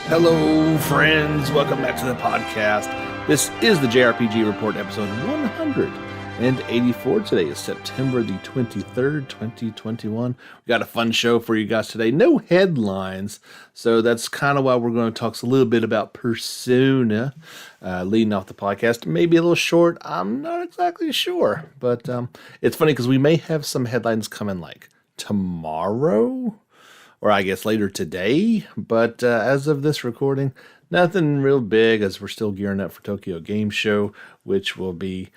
Hello, friends. Welcome back to the podcast. This is the JRPG Report, episode 184. Today is September the 23rd, 2021. We got a fun show for you guys today. No headlines, so that's kind of why we're going to talk a little bit about Persona, leading off the podcast. Maybe a little short. I'm not exactly sure, but it's funny because we may have some headlines coming like tomorrow, or I guess later today, but as of this recording, nothing real big as we're still gearing up for Tokyo Game Show, which will be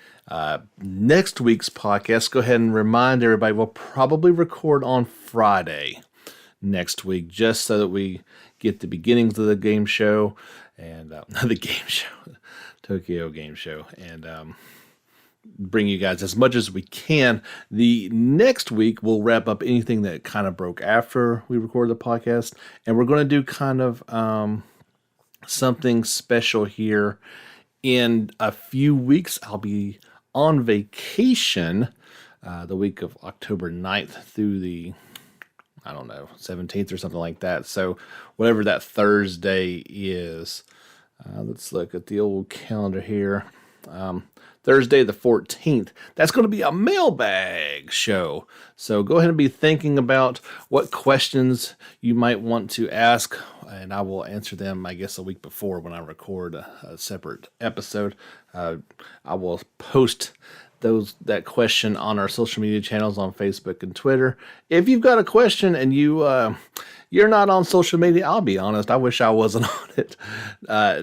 next week's podcast. Go ahead and remind everybody we'll probably record on Friday next week, just so that we get the beginnings of the game show and the game show, Tokyo Game Show, and bring you guys as much as we can. The next week we'll wrap up anything that kind of broke after we record the podcast, and we're going to do kind of something special here. In a few weeks I'll be on vacation the week of October 9th through the 17th or something like that, so whatever that Thursday is, let's look at the old calendar here. Thursday the 14th, that's going to be a mailbag show. So go ahead and be thinking about what questions you might want to ask, and I will answer them, I guess, a week before when I record a separate episode. I will post that question on our social media channels on Facebook and Twitter. If you've got a question and you're not on social media, I'll be honest, I wish I wasn't on it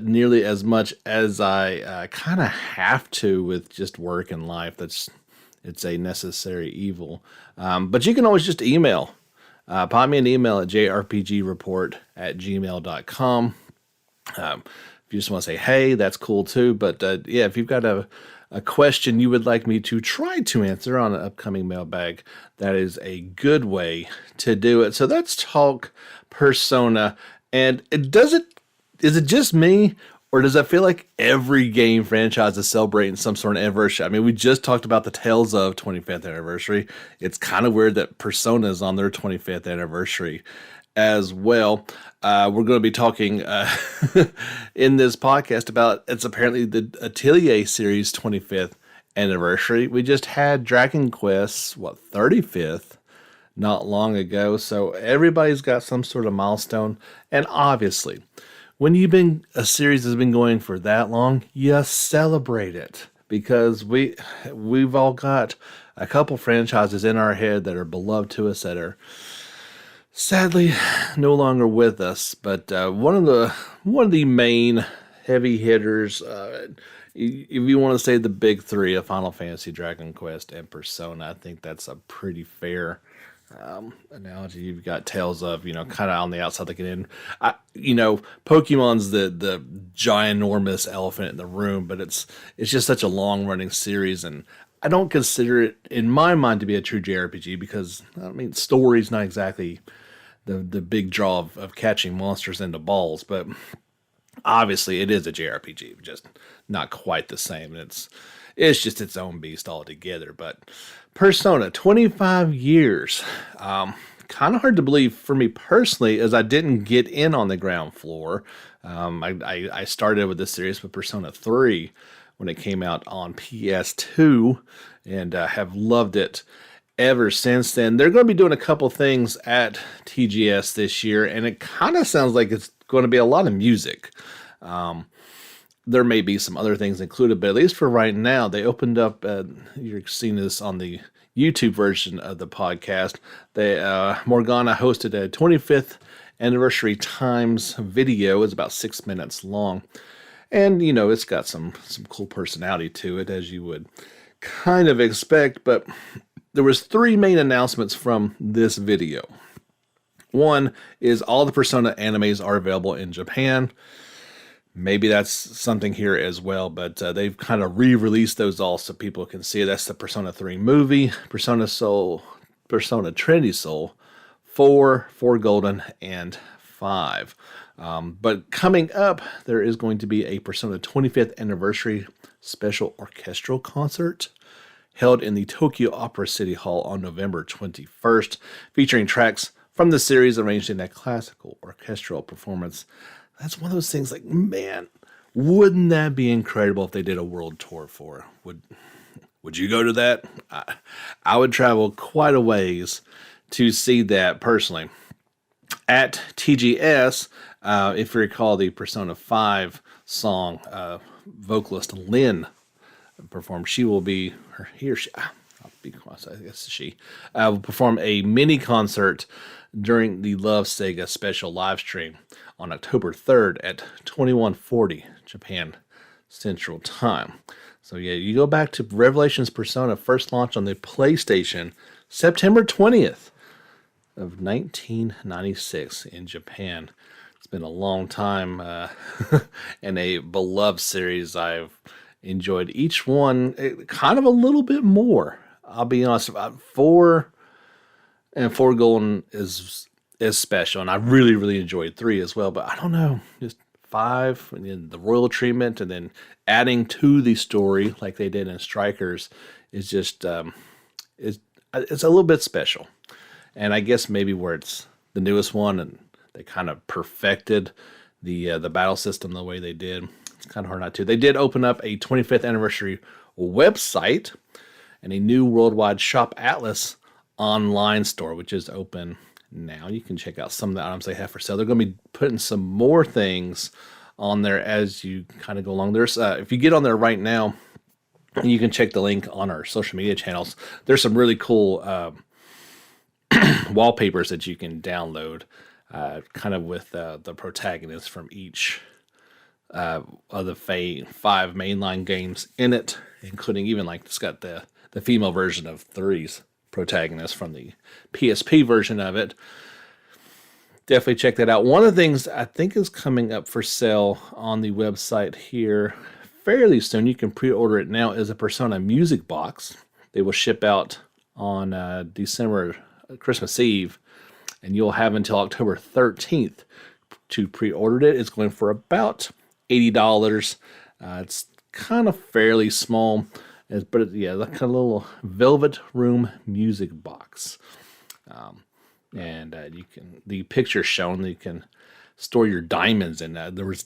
nearly as much as I kind of have to with just work and life. It's a necessary evil. But you can always just email. Pop me an email at jrpgreport@gmail.com. If you just want to say, hey, that's cool too. But if you've got a question you would like me to try to answer on an upcoming mailbag, that is a good way to do it. So let's talk Persona. And is it just me, or does it feel like every game franchise is celebrating some sort of anniversary? I mean, we just talked about the Tales of 25th anniversary. It's kind of weird that Persona is on their 25th anniversary as well. We're going to be talking in this podcast about, it's apparently the Atelier series 25th anniversary. We just had Dragon Quest, 35th, not long ago. So everybody's got some sort of milestone. And obviously, when a series has been going for that long, you celebrate it, because we've all got a couple franchises in our head that are beloved to us that are sadly no longer with us. But one of the main heavy hitters, if you want to say the big three of Final Fantasy, Dragon Quest, and Persona, I think that's a pretty fair analogy. You've got Tales of, kind of on the outside looking in. Pokemon's the ginormous elephant in the room, but it's just such a long running series, and I don't consider it, in my mind, to be a true JRPG, because story's not exactly the big draw of catching monsters into balls, but obviously it is a JRPG, just not quite the same. And it's just its own beast altogether. But Persona, 25 years. Kind of hard to believe for me personally, as I didn't get in on the ground floor. I started with this series with Persona 3 when it came out on PS2, and have loved it ever since then. They're going to be doing a couple things at TGS this year, and it kind of sounds like it's going to be a lot of music. There may be some other things included, but at least for right now, they opened up, you're seeing this on the YouTube version of the podcast, Morgana hosted a 25th anniversary times video. It's about 6 minutes long. And, it's got some cool personality to it, as you would kind of expect. But there was 3 main announcements from this video. One is all the Persona animes are available in Japan. Maybe that's something here as well, but they've kind of re-released those all so people can see it. That's the Persona 3 movie, Persona Trinity Soul, 4 Golden, and 5. But coming up, there is going to be a Persona 25th anniversary special orchestral concert held in the Tokyo Opera City Hall on November 21st, featuring tracks from the series arranged in a classical orchestral performance. That's one of those things like, man, wouldn't that be incredible if they did a world tour for? Would you go to that? I would travel quite a ways to see that personally. At TGS, if you recall the Persona 5 song, vocalist Lynn performed. She will be, or he or she, I'll be honest, I guess she, will perform a mini concert during the Love Sega special live stream on October 3rd at 2140 Japan Central Time. So yeah, you go back to Revelations Persona first launched on the PlayStation September 20th of 1996 in Japan. It's been a long time and a beloved series. I've enjoyed each one kind of a little bit more. I'll be honest, 4 and 4 Golden is special, and I really, really enjoyed 3 as well, but I don't know, just 5, and then the royal treatment, and then adding to the story like they did in Strikers is just, it's a little bit special. And I guess maybe where it's the newest one and they kind of perfected the battle system the way they did, it's kind of hard not to. They did open up a 25th anniversary website and a new worldwide Shop Atlas online store, which is open now. You can check out some of the items they have for sale. They're going to be putting some more things on there as you kind of go along. There's if you get on there right now, you can check the link on our social media channels. There's some really cool wallpapers that you can download, kind of with the protagonists from each of the 5 mainline games in it, including even like it's got the female version of 3's protagonist from the PSP version of it. Definitely check that out. One of the things I think is coming up for sale on the website here fairly soon, you can pre-order it now, is a Persona music box. They will ship out on December Christmas Eve, and you'll have until October 13th to pre-order it. It's going for about $80. It's kind of fairly small, but yeah, that kind of little velvet room music box. And you can, the picture shown, you can store your diamonds in that. There was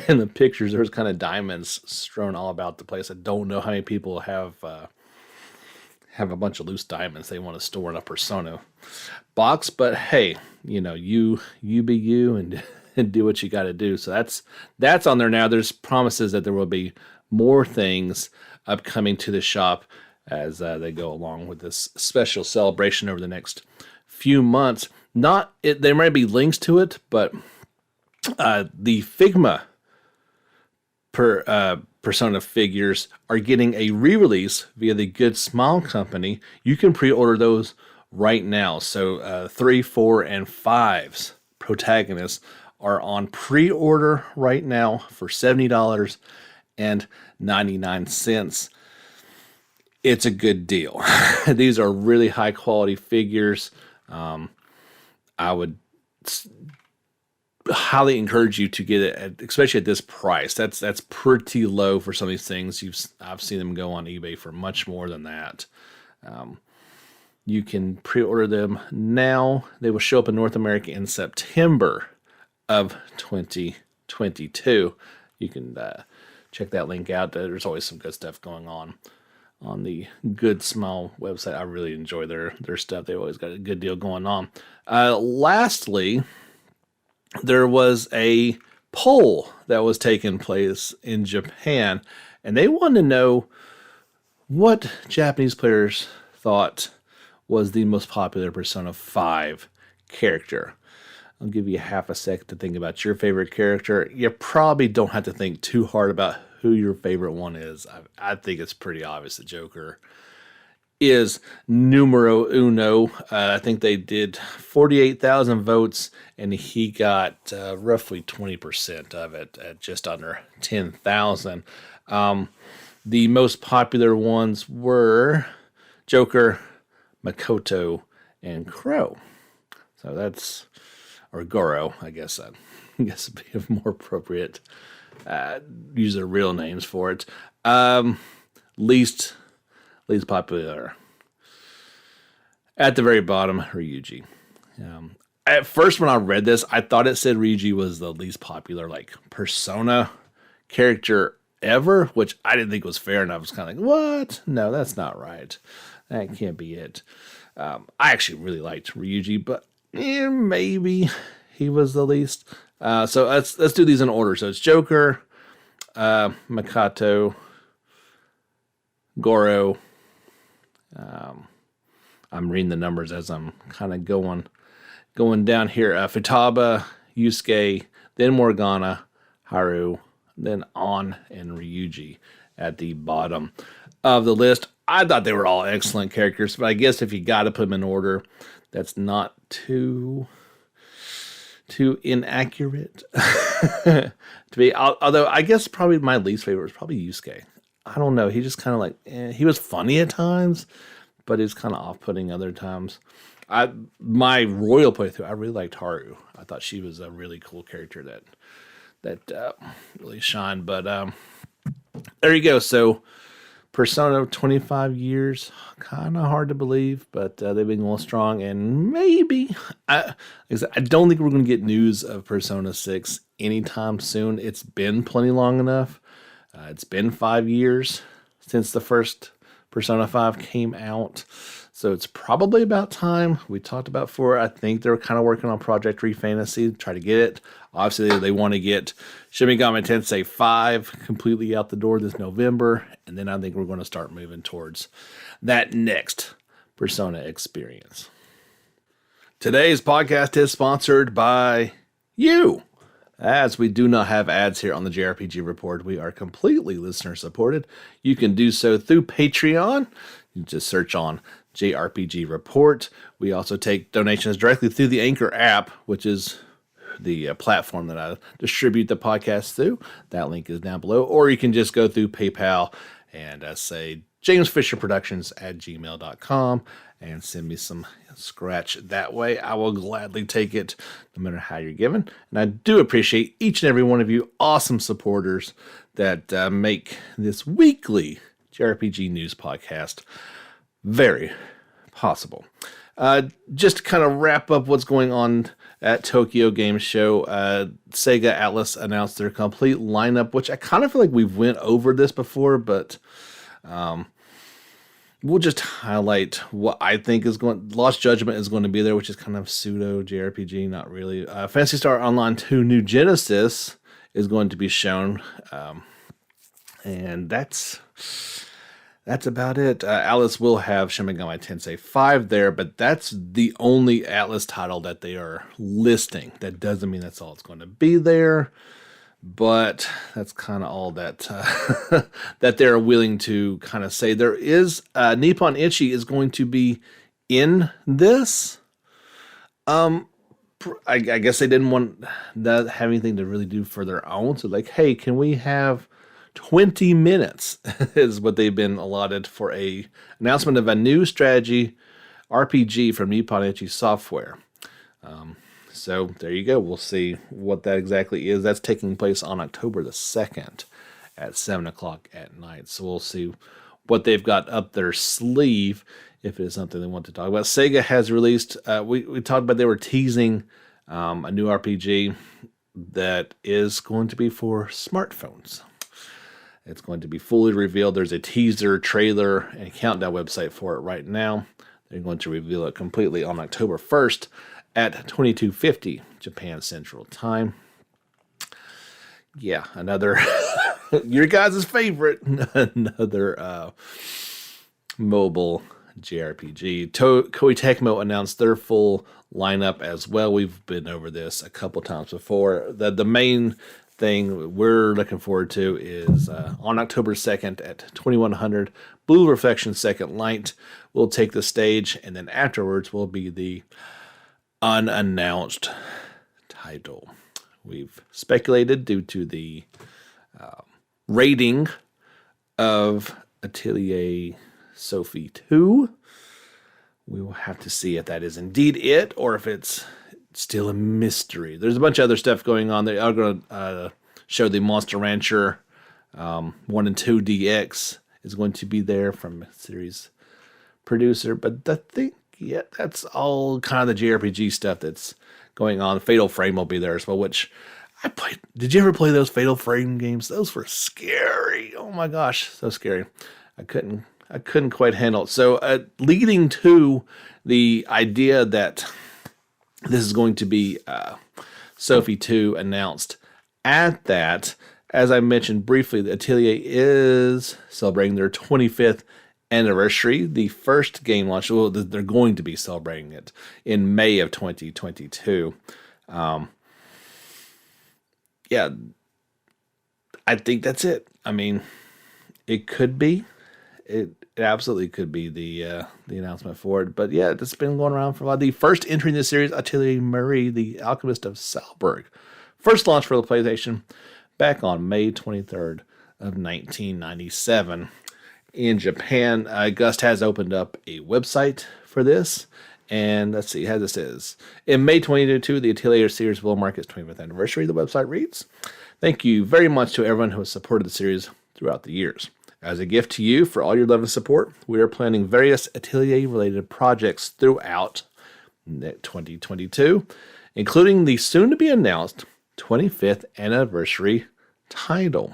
in the pictures, there was kind of diamonds strewn all about the place. I don't know how many people have a bunch of loose diamonds they want to store in a Persona box, but hey, you know, you be you and do what you got to do. So that's on there now. There's promises that there will be more things upcoming to the shop as they go along with this special celebration over the next few months. There might be links to it, but the Figma Persona figures are getting a re-release via the Good Smile Company. You can pre-order those right now. So 3, 4, and 5's protagonists are on pre-order right now for $70.99. It's a good deal. These are really high quality figures. I would highly encourage you to get it, especially at this price. That's pretty low for some of these things. I've seen them go on eBay for much more than that. You can pre-order them now. They will show up in North America in September of 2022. You can check that link out. There's always some good stuff going on the Good Smile website. I really enjoy their stuff. They've always got a good deal going on. Lastly, there was a poll that was taking place in Japan, and they wanted to know what Japanese players thought was the most popular Persona 5 character. I'll give you half a sec to think about your favorite character. You probably don't have to think too hard about who your favorite one is. I think it's pretty obvious the Joker is numero uno. I think they did 48,000 votes, and he got roughly 20% of it at just under 10,000. The most popular ones were Joker, Makoto, and Crow. So that's, or Goro, I guess would be a more appropriate use their real names for it. Least least popular. At the very bottom, Ryuji. At first, when I read this, I thought it said Ryuji was the least popular, like, Persona character ever, which I didn't think was fair, and I was kind of like, what? No, that's not right. That can't be it. I actually really liked Ryuji, but maybe he was the least. So let's do these in order. So it's Joker, Makato, Goro. I'm reading the numbers as I'm kind of going down here. Futaba, Yusuke, then Morgana, Haru, then On, and Ryuji at the bottom of the list. I thought they were all excellent characters, but I guess if you got to put them in order, that's not too inaccurate to be. Although I guess probably my least favorite was probably Yusuke. I don't know. He just kind of like he was funny at times, but he's kind of off-putting other times. My royal playthrough, I really liked Haru. I thought she was a really cool character that really shined. But there you go. So Persona 25 years, kind of hard to believe, but they've been going strong. And maybe, I don't think we're going to get news of Persona 6 anytime soon. It's been plenty long enough. It's been 5 years since the first Persona 5 came out. So it's probably about time. We talked about before, I think they're kind of working on Project Refantasy, try to get it. Obviously, they want to get Shin Megami Tensei 5 completely out the door this November. And then I think we're going to start moving towards that next Persona experience. Today's podcast is sponsored by you. As we do not have ads here on the JRPG Report, we are completely listener supported. You can do so through Patreon. You just search on JRPG Report. We also take donations directly through the Anchor app, which is the platform that I distribute the podcast through. That link is down below. Or you can just go through PayPal and say jamesfisherproductions@gmail.com and send me some scratch that way. I will gladly take it no matter how you're given. And I do appreciate each and every one of you awesome supporters that make this weekly JRPG news podcast very possible. Just to kind of wrap up what's going on at Tokyo Game Show, Sega Atlas announced their complete lineup, which I kind of feel like we've went over this before, but we'll just highlight what I think is going. Lost Judgment is going to be there, which is kind of pseudo JRPG, not really. Phantasy Star Online 2 New Genesis is going to be shown, and that's about it. Atlas will have Shin Megami Tensei 5 there, but that's the only Atlas title that they are listing. That doesn't mean that's all it's going to be there, but that's kind of all that that they're willing to kind of say. There is Nippon Ichi is going to be in this. I guess they didn't want that have anything to really do for their own. So like, hey, can we have 20 minutes is what they've been allotted for a announcement of a new strategy RPG from Nippon Ichi Software. So there you go. We'll see what that exactly is. That's taking place on October the 2nd at 7 o'clock at night. So we'll see what they've got up their sleeve if it is something they want to talk about. Sega has released, we talked about they were teasing a new RPG that is going to be for smartphones. It's going to be fully revealed. There's a teaser, trailer, and countdown website for it right now. They're going to reveal it completely on October 1st at 22:50 Japan Central Time. Yeah, another, your guys' favorite, another mobile JRPG. Koei Tecmo announced their full lineup as well. We've been over this a couple times before. The main thing we're looking forward to is on October 2nd at 2100, Blue Reflection Second Light will take the stage, and then afterwards will be the unannounced title. We've speculated due to the rating of Atelier Sophie 2. We will have to see if that is indeed it, or if it's still a mystery. There's a bunch of other stuff going on. They are going to show the Monster Rancher 1 and 2 DX is going to be there from series producer. But I think, yeah, that's all kind of the JRPG stuff that's going on. Fatal Frame will be there as well, which I played. Did you ever play those Fatal Frame games? Those were scary. Oh my gosh, so scary. I couldn't quite handle it. So leading to the idea that this is going to be Sophie 2 announced at that, as I mentioned briefly, the Atelier is celebrating their 25th anniversary. The first game launch, well, they're going to be celebrating it in May of 2022. Yeah, I think that's it. I mean, it could be. It absolutely could be the announcement for it. But yeah, it's been going around for a while. The first entry in this series, Atelier Marie, the Alchemist of Salzburg. First launch for the PlayStation back on May 23rd of 1997. In Japan, Gust has opened up a website for this. And let's see how this is. In May 2022, the Atelier series will mark its 25th anniversary. The website reads, "Thank you very much to everyone who has supported the series throughout the years. As a gift to you for all your love and support, we are planning various Atelier-related projects throughout 2022, including the soon-to-be-announced 25th anniversary title.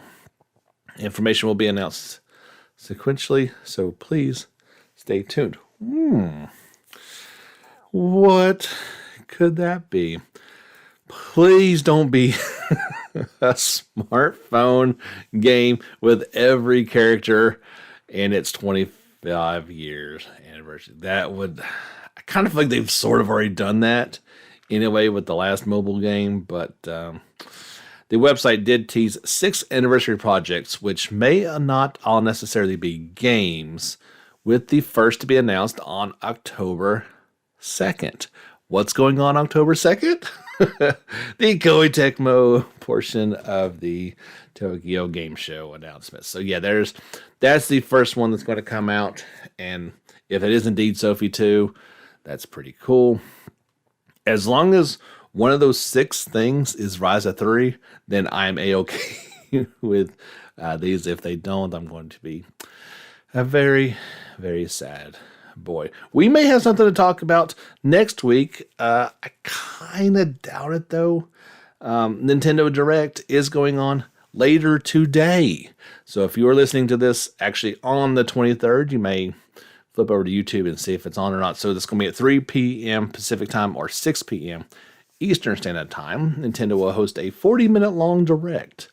Information will be announced sequentially, so please stay tuned." What could that be? Please don't be a smartphone game with every character and its 25 years anniversary. That would, I kind of feel like they've sort of already done that in a way with the last mobile game, but the website did tease 6 anniversary projects, which may not all necessarily be games, with the first to be announced on October 2nd. What's going on October 2nd? The Koei Tecmo portion of the Tokyo Game Show announcement. So yeah, that's the first one that's going to come out. And if it is indeed Sophie 2, that's pretty cool. As long as one of those 6 things is Ryza 3, then I'm A-okay with these. If they don't, I'm going to be a very, very sad boy. We may have something to talk about next week. I kind of doubt it, though. Nintendo Direct is going on later today. So if you are listening to this actually on the 23rd, you may flip over to YouTube and see if it's on or not. So this is going to be at 3 p.m. Pacific time or 6 p.m. Eastern Standard Time. Nintendo will host a 40-minute long Direct.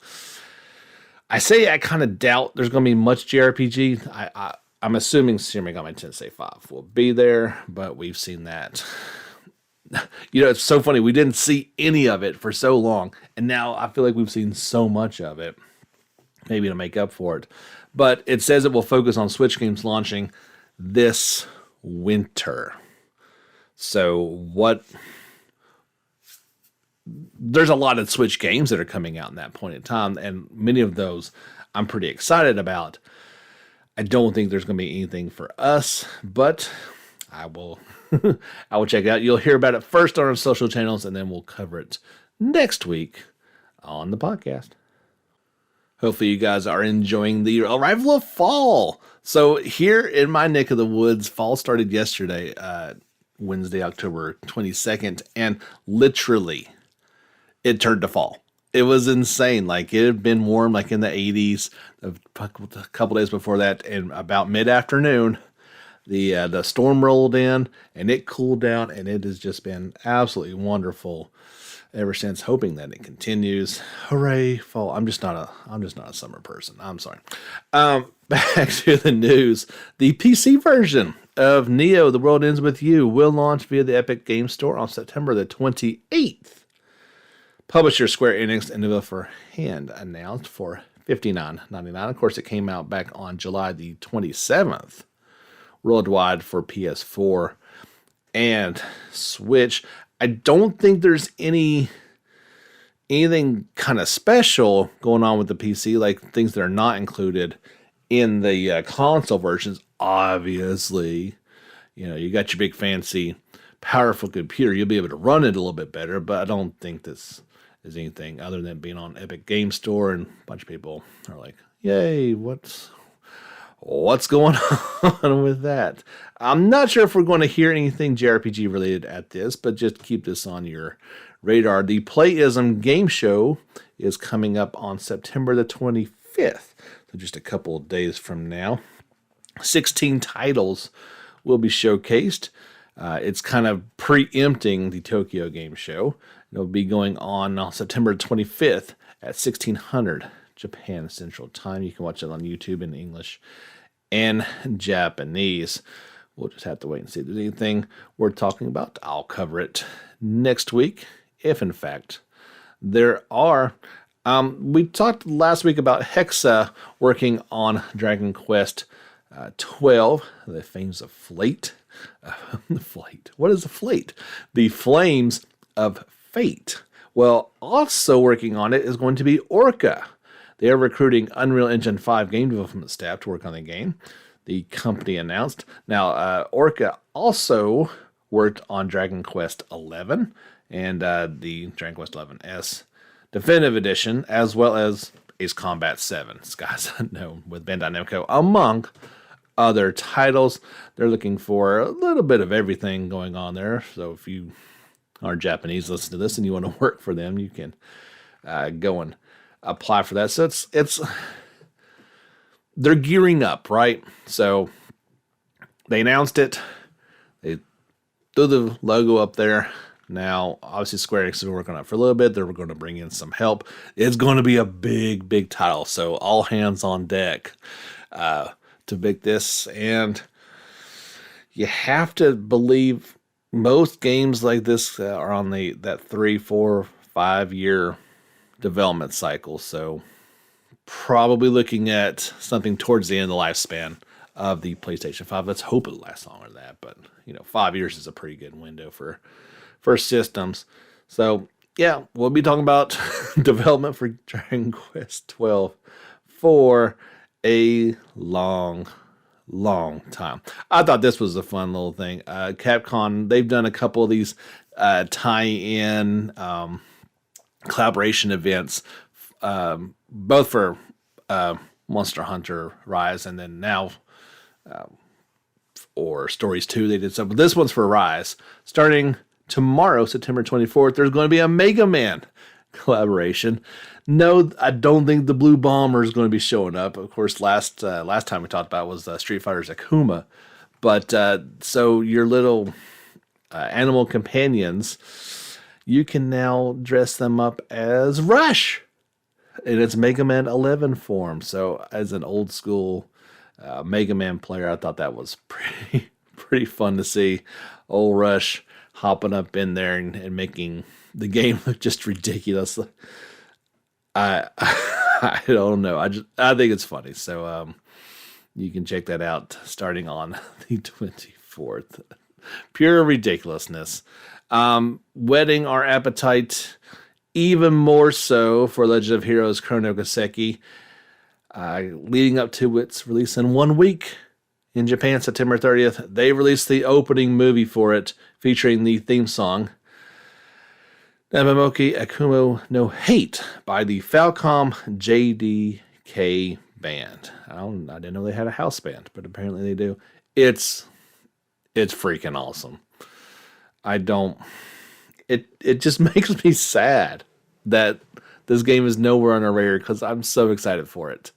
I say I kind of doubt there's going to be much JRPG. I'm assuming Shin Megami Tensei 5 will be there, but we've seen that. You know, it's so funny. We didn't see any of it for so long, and now I feel like we've seen so much of it, maybe to make up for it. But it says it will focus on Switch games launching this winter. So there's a lot of Switch games that are coming out in that point in time, and many of those I'm pretty excited about. I don't think there's going to be anything for us, but I will check it out. You'll hear about it first on our social channels, and then we'll cover it next week on the podcast. Hopefully you guys are enjoying the arrival of fall. So here in my neck of the woods, fall started yesterday, Wednesday, October 22nd, and literally it turned to fall. It was insane. Like, it had been warm, like in the 80s a couple days before that, and about mid-afternoon, the storm rolled in, and it cooled down, and it has just been absolutely wonderful ever since. Hoping that it continues. Hooray, fall! I'm just not a summer person. I'm sorry. Back to the news. The PC version of Neo: The World Ends With You will launch via the Epic Game Store on September the 28th. Publisher Square Enix and Developer Hand announced for $59.99. Of course, it came out back on July the 27th, worldwide for PS4 and Switch. I don't think there's anything kind of special going on with the PC, like things that are not included in the console versions. Obviously, you know, you got your big fancy powerful computer, you'll be able to run it a little bit better, but I don't think this is anything other than being on Epic Game Store, and a bunch of people are like, yay, what's what's going on with that? I'm not sure if we're going to hear anything JRPG related at this, but just keep this on your radar. The Playism game show is coming up on September the 25th, so just a couple of days from now. 16 titles will be showcased. It's kind of preempting the Tokyo Game Show. It'll be going on September 25th at 1600 Japan Central Time. You can watch it on YouTube in English and Japanese. We'll just have to wait and see if there's anything worth talking about. I'll cover it next week, if in fact there are. We talked last week about Hexa working on Dragon Quest 12, the Flames of Fate. What is a Fate? The Flames of Fate. Well, also working on it is going to be Orca. They are recruiting Unreal Engine 5 game development staff to work on the game, the company announced. Now, Orca also worked on Dragon Quest 11 and the Dragon Quest 11S Definitive Edition, as well as Ace Combat 7, Skies Unknown, with Bandai Namco, among other titles. They're looking for a little bit of everything going on there. So if you are Japanese, listen to this and you want to work for them, you can go and apply for that. So it's they're gearing up, right? So they announced it. They threw the logo up there. Now, obviously, Square Enix is working on it for a little bit. They're going to bring in some help. It's going to be a big, big title. So all hands on deck to make this. And you have to believe most games like this are on that 3, 4, 5 year development cycle. So probably looking at something towards the end of the lifespan of the PlayStation 5. Let's hope it lasts longer than that. But, 5 years is a pretty good window for systems. So, yeah, we'll be talking about development for Dragon Quest 12 for a long time. I thought this was a fun little thing. Capcom, they've done a couple of these tie-in collaboration events, both for Monster Hunter Rise and then now or Stories 2 they did some. But this one's for Rise. Starting tomorrow, September 24th, there's going to be a Mega Man collaboration. No, I don't think the Blue Bomber is going to be showing up. Of course, last time we talked about was Street Fighter's Akuma. But so your little animal companions, you can now dress them up as Rush in its Mega Man 11 form. So as an old school Mega Man player, I thought that was pretty fun to see. Old Rush hopping up in there and making the game look just ridiculous. I don't know. I think it's funny. So you can check that out starting on the 24th. Pure ridiculousness. Whetting our appetite even more so for Legend of Heroes Chrono Goseki, leading up to its release in 1 week in Japan, September 30th. They released the opening movie for it, featuring the theme song, Nabamoki Akumo no Hate, by the Falcom JDK band. I didn't know they had a house band, but apparently they do. It's freaking awesome. It just makes me sad that this game is nowhere on our radar because I'm so excited for it.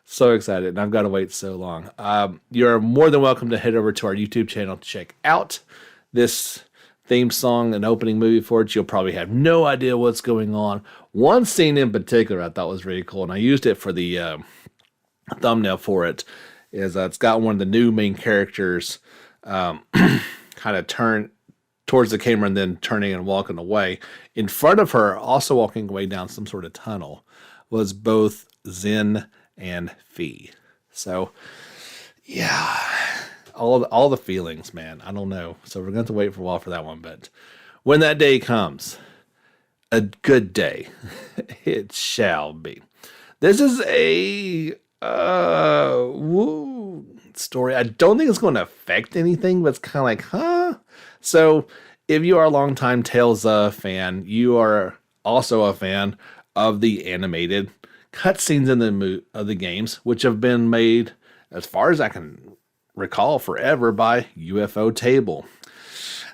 So excited, and I've got to wait so long. You're more than welcome to head over to our YouTube channel to check out this theme song and opening movie for it. You'll probably have no idea what's going on. One scene in particular I thought was really cool, and I used it for the thumbnail for it, is it's got one of the new main characters kind of turn towards the camera and then turning and walking away. In front of her, also walking away down some sort of tunnel, was both Zen and Fee. So, yeah, all the feelings, man. I don't know. So we're going to have to wait for a while for that one. But when that day comes, a good day, it shall be. This is a story. I don't think it's going to affect anything, but it's kind of like, huh? So if you are a longtime Tales of fan, you are also a fan of the animated cutscenes in the games, which have been made as far as I can recall, forever by UFO Table.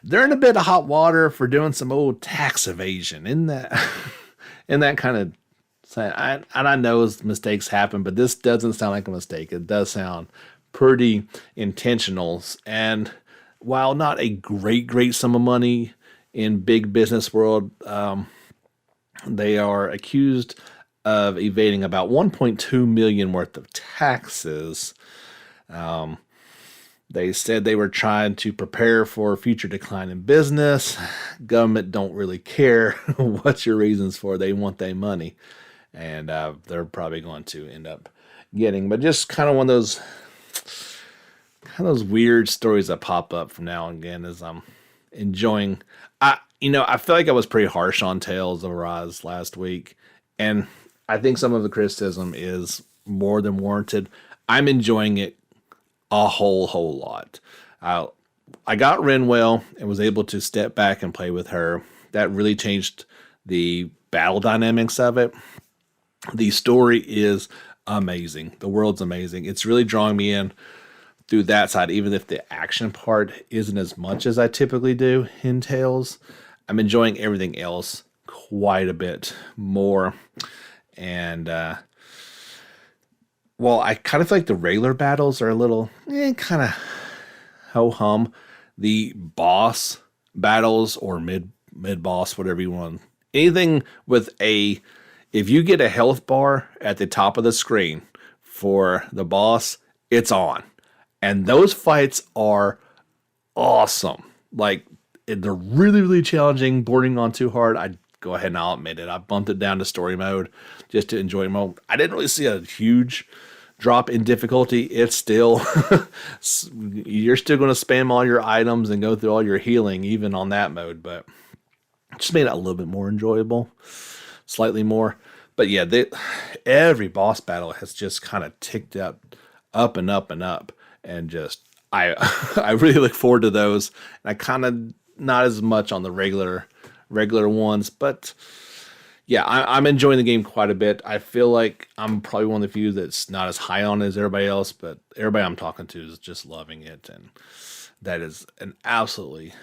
They're in a bit of hot water for doing some old tax evasion. In that, in that kind of, and I know mistakes happen, but this doesn't sound like a mistake. It does sound pretty intentional. And while not a great sum of money in big business world, they are accused of evading about 1.2 million worth of taxes. They said they were trying to prepare for future decline in business. Government don't really care what's your reasons for. They want their money, and they're probably going to end up getting. But just kind of one of those weird stories that pop up from now and again as I'm enjoying. I feel like I was pretty harsh on Tales of Arise last week, and I think some of the criticism is more than warranted. I'm enjoying it a whole lot. I got Renwell and was able to step back and play with her. That really changed the battle dynamics of it. The story is amazing. The world's amazing. It's really drawing me in through that side, even if the action part isn't as much as I typically do in Tales. I'm enjoying everything else quite a bit more. And, well, I kind of feel like the regular battles are a little kind of ho-hum. The boss battles or mid-boss, whatever you want. Anything with if you get a health bar at the top of the screen for the boss, it's on. And those fights are awesome. Like, they're really challenging, bordering on too hard. I go ahead and I'll admit it. I bumped it down to story mode just to enjoy mode. I didn't really see a huge drop in difficulty. It's still, you're still going to spam all your items and go through all your healing, even on that mode, but it just made it a little bit more enjoyable, slightly more. But yeah, every boss battle has just kind of ticked up and up. And just, I really look forward to those. And I kind of, not as much on the regular ones, but yeah, I'm enjoying the game quite a bit. I feel like I'm probably one of the few that's not as high on as everybody else, but everybody I'm talking to is just loving it, and that is an absolutely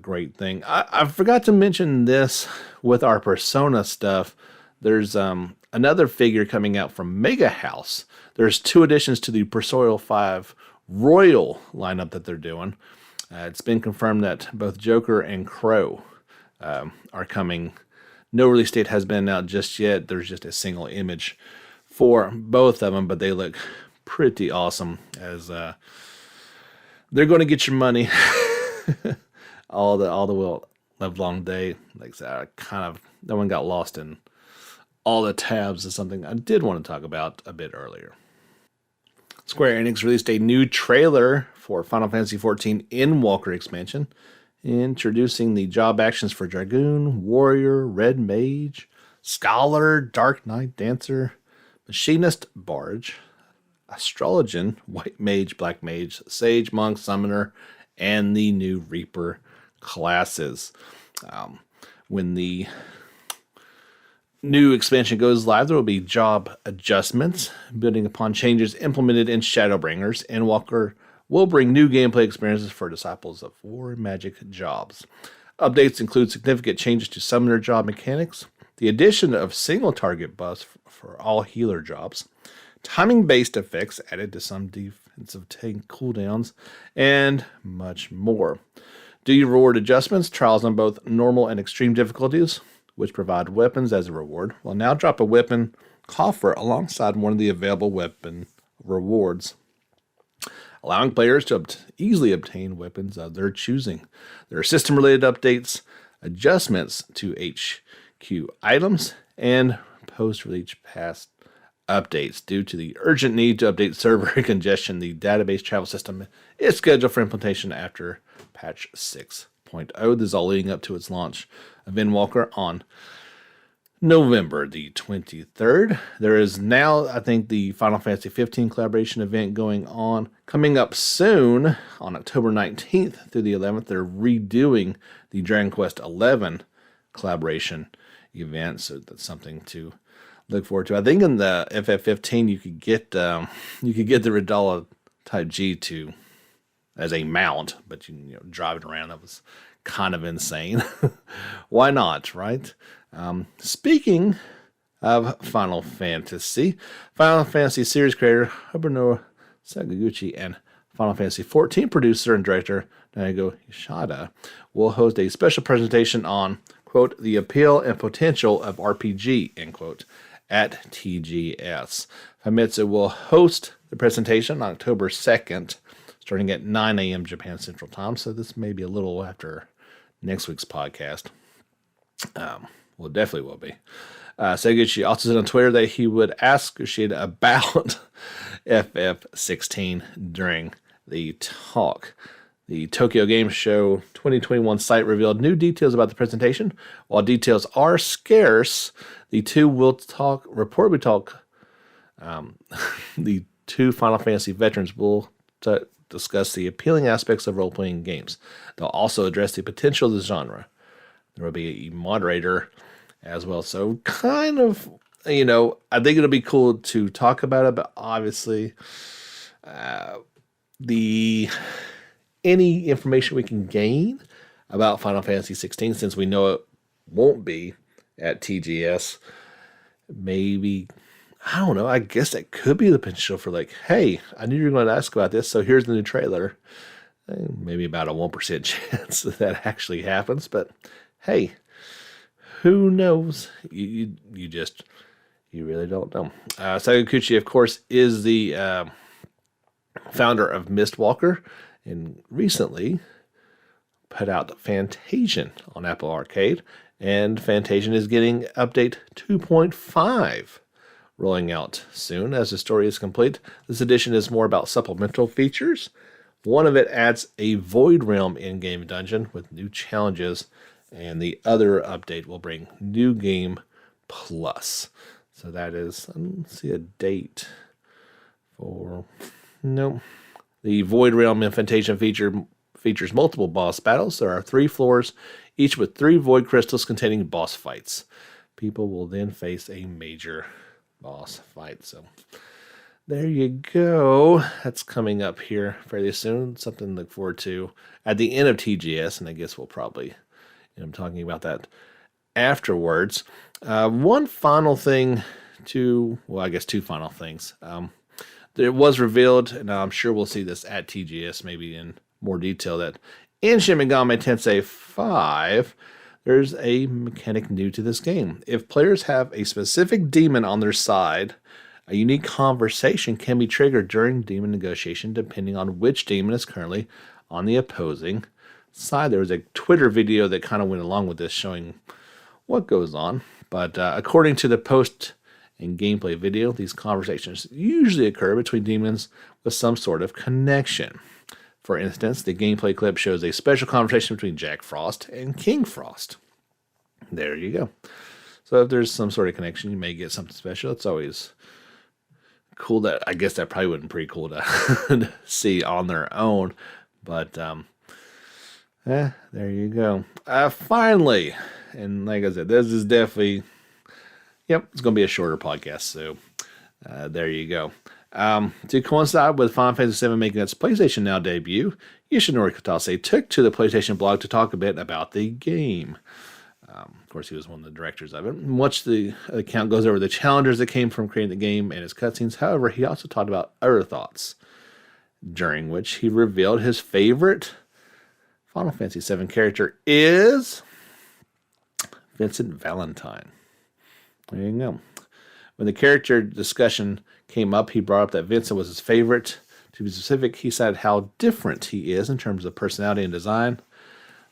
great thing. I forgot to mention this with our Persona stuff. There's another figure coming out from Mega House. There's 2 additions to the Persona 5 Royal lineup that they're doing. It's been confirmed that both Joker and Crow are coming. No release date has been out just yet. There's just a single image for both of them, but they look pretty awesome as they're going to get your money all the live long day. Like I said, that one got lost in all the tabs is something I did want to talk about a bit earlier. Square Enix released a new trailer for Final Fantasy XIV Endwalker expansion, introducing the job actions for Dragoon, Warrior, Red Mage, Scholar, Dark Knight Dancer, Machinist Barge, Astrologian, White Mage, Black Mage, Sage, Monk, Summoner, and the new Reaper classes. When the new expansion goes live, there will be job adjustments, building upon changes implemented in Shadowbringers. Endwalker will bring new gameplay experiences for Disciples of War and Magic jobs. Updates include significant changes to Summoner job mechanics, the addition of single target buffs for all healer jobs, timing-based effects added to some defensive tank cooldowns, and much more. Do your reward adjustments, trials on both normal and extreme difficulties, which provide weapons as a reward, will now drop a weapon coffer alongside one of the available weapon rewards, allowing players to easily obtain weapons of their choosing. There are system-related updates, adjustments to HQ items, and post-release patch updates. Due to the urgent need to update server congestion, the database travel system is scheduled for implementation after patch 6.0. This is all leading up to its launch of Endwalker on November the 23rd. There is now, I think, the Final Fantasy XV collaboration event going on. Coming up soon, on October 19th through the 11th, they're redoing the Dragon Quest XI collaboration event, so that's something to look forward to. I think in the FF15 you could get the Radala Type G2 as a mount, but you drive it around. That was kind of insane. Why not, right? Speaking of Final Fantasy series creator Hironobu Sakaguchi and Final Fantasy XIV producer and director Naogo Yoshida will host a special presentation on, quote, the appeal and potential of RPG, end quote, at TGS. Famitsu will host the presentation on October 2nd, starting at 9 a.m. Japan Central Time, so this may be a little after next week's podcast. Well, definitely will be. Sakaguchi also said on Twitter that he would ask Yoshida about FF16 during the talk. The Tokyo Game Show 2021 site revealed new details about the presentation. While details are scarce, the two the two Final Fantasy veterans will discuss the appealing aspects of role-playing games. They'll also address the potential of the genre. There will be a moderator as well. So kind of, I think it'll be cool to talk about it, but obviously any information we can gain about Final Fantasy 16, since we know it won't be at TGS, maybe, I don't know, I guess that could be the potential for like, hey, I knew you were going to ask about this, so here's the new trailer. Maybe about a 1% chance that actually happens, but hey, who knows? You really don't know. Sakaguchi, of course, is the founder of Mistwalker, and recently put out Fantasian on Apple Arcade, and Fantasian is getting update 2.5 rolling out soon as the story is complete. This edition is more about supplemental features. One of it adds a Void Realm in-game dungeon with new challenges, and the other update will bring New Game Plus. So that is, I don't see a date for, no. The Void Realm in Fantasia features multiple boss battles. There are 3 floors, each with 3 void crystals containing boss fights. People will then face a major boss fight. So there you go. That's coming up here fairly soon. Something to look forward to at the end of TGS, and I guess we'll probably, I'm talking about that afterwards. One final thing I guess 2 final things. It was revealed, and I'm sure we'll see this at TGS, maybe in more detail, that in Shin Megami Tensei 5, there's a mechanic new to this game. If players have a specific demon on their side, a unique conversation can be triggered during demon negotiation, depending on which demon is currently on the opposing side. There was a Twitter video that kind of went along with this, showing what goes on. But according to the post and gameplay video, these conversations usually occur between demons with some sort of connection. For instance, the gameplay clip shows a special conversation between Jack Frost and King Frost. There you go. So if there's some sort of connection, you may get something special. It's always cool. I guess that probably wouldn't be pretty cool to see on their own. But there you go. Finally, and like I said, this is definitely, it's going to be a shorter podcast, so there you go. To coincide with Final Fantasy VII making its PlayStation Now debut, Yoshinori Kitase took to the PlayStation blog to talk a bit about the game. Of course, he was one of the directors of it. Much the account goes over the challenges that came from creating the game and its cutscenes. However, he also talked about other thoughts, during which he revealed his favorite Final Fantasy VII character is Vincent Valentine. There you go. When the character discussion came up, he brought up that Vincent was his favorite. To be specific, he said how different he is in terms of personality and design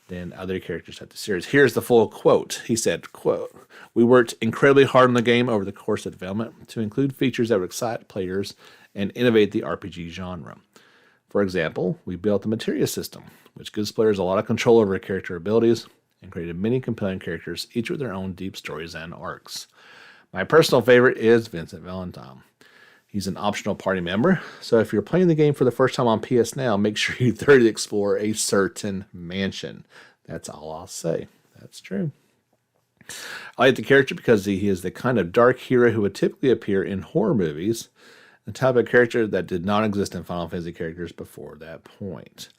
than other characters at the series. Here's the full quote. He said, quote, "We worked incredibly hard on the game over the course of development to include features that would excite players and innovate the RPG genre. For example, we built the materia system, which gives players a lot of control over character abilities, and created many compelling characters, each with their own deep stories and arcs. My personal favorite is Vincent Valentine. He's an optional party member, so if you're playing the game for the first time on PS Now, make sure you thoroughly explore a certain mansion." That's all I'll say. That's true. I like the character because he is the kind of dark hero who would typically appear in horror movies, the type of character that did not exist in Final Fantasy characters before that point.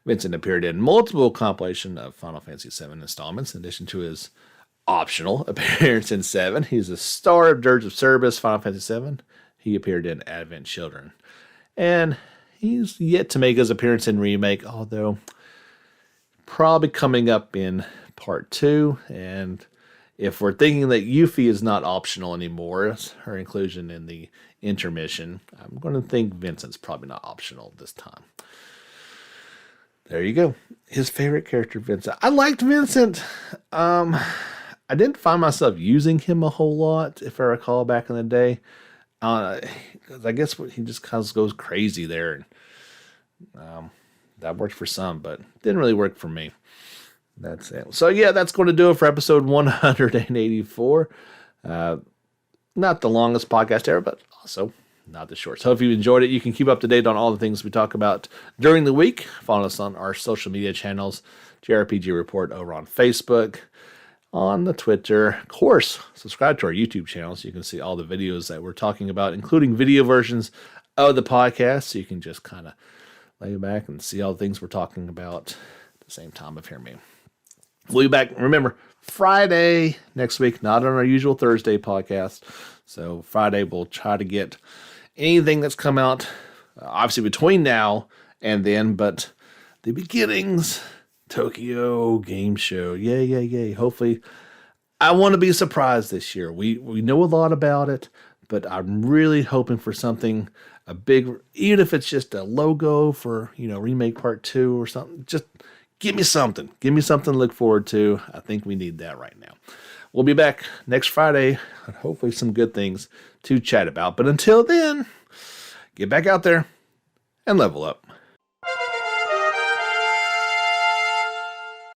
Vincent appeared in multiple compilation of Final Fantasy VII installments, in addition to his optional appearance in 7. He's a star of Dirge of Cerberus, Final Fantasy VII. He appeared in Advent Children. And he's yet to make his appearance in Remake, although probably coming up in Part 2. And if we're thinking that Yuffie is not optional anymore, her inclusion in the intermission, I'm going to think Vincent's probably not optional this time. There you go. His favorite character, Vincent. I liked Vincent. I didn't find myself using him a whole lot, if I recall, back in the day. 'Cause I guess he just kind of goes crazy there. That worked for some, but didn't really work for me. That's it. So yeah, that's going to do it for episode 184. Not the longest podcast ever, but also not the short. So if you enjoyed it, you can keep up to date on all the things we talk about during the week. Follow us on our social media channels, JRPG Report over on Facebook, on the Twitter. Of course, subscribe to our YouTube channel so you can see all the videos that we're talking about, including video versions of the podcast, so you can just kind of lay back and see all the things we're talking about at the same time of hearing me. We'll be back, remember, Friday next week, not on our usual Thursday podcast. So Friday we'll try to get anything that's come out, obviously between now and then, but the beginnings, Tokyo Game Show, yay. Hopefully, I want to be surprised this year. We know a lot about it, but I'm really hoping for something, a big, even if it's just a logo for, Remake Part 2 or something, just give me something. Give me something to look forward to. I think we need that right now. We'll be back next Friday, and hopefully some good things to chat about. But until then, get back out there and level up.